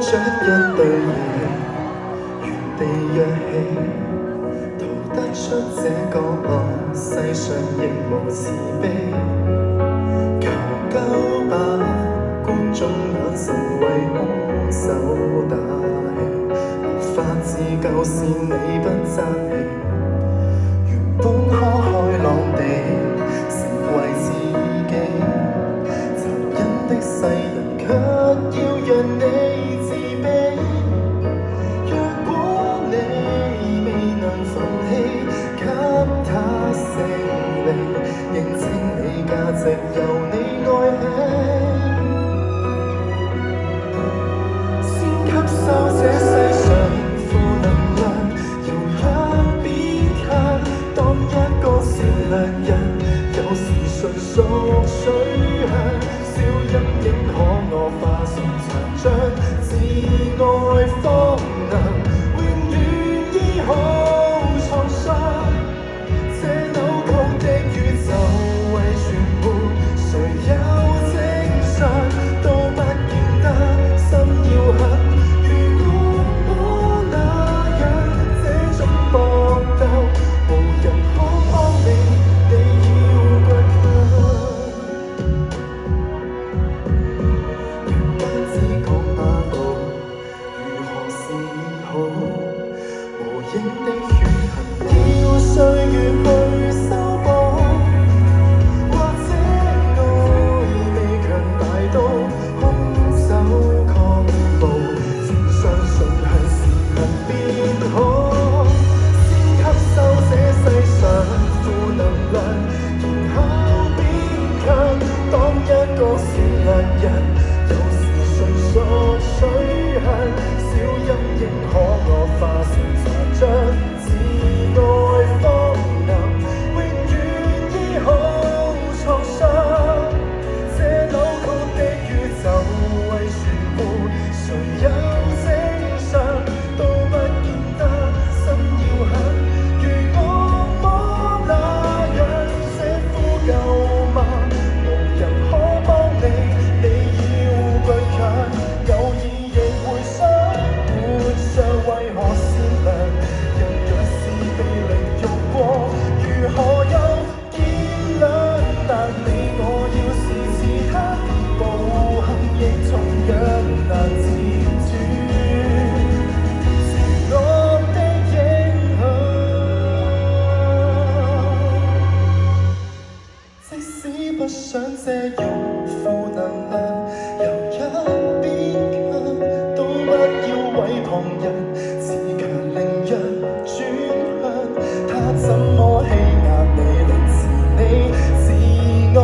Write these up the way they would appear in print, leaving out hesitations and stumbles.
着一對翼，原地躍起，逃得出這個世上亦無慈悲。求救吧，觀眾眼神為兇手打氣，無法自救是你不爭氣，原本可開朗地成為自己，殘忍的世人卻要讓你自卑。若果你未能奮起，給他勝利，認清你價值由你愛起，先吸收這世上負能量，搖一邊卻當一個善良人，有時純屬取向。小陰影可我化成殘障，自愛方能永遠醫好創傷。這扭曲的宇宙為全沒，誰有正常都不見得心要狠。如我那樣這種搏鬥，無人可幫你，你要倔強。無影的血痕要歲月去修補，或者愛未強大到空手抗暴，請相信係時候變好，先吸收這世上負能量，然後變強，當一個善良人，有時純屬取向。小陰影可我化成殘障，自愛方能永遠醫好創傷。這扭曲的宇宙為全沒，誰有正常都不見得心要狠。如惡魔那樣這呼救嗎？無人可幫你，你要倔強，偶爾亦會想為何善良人若是被凌辱過，如何有見諒？但你我要是似他，暴行亦同樣難截斷邪惡的影響。即使不想借用負能量，由一邊強，都不要為旁人自強凌弱轉向。他怎麼欺壓你，凌遲你，自愛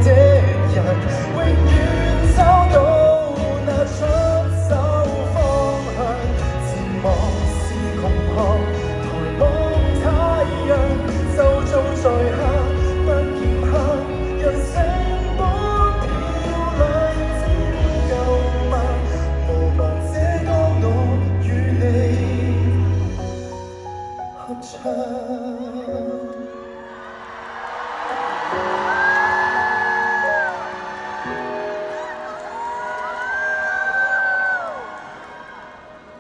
的人永遠找到那出走方向。自望是窮學，抬望太陽，就種在下，不嫌下，人性般漂亮，只呼救嗎？無妨這個我與你合唱。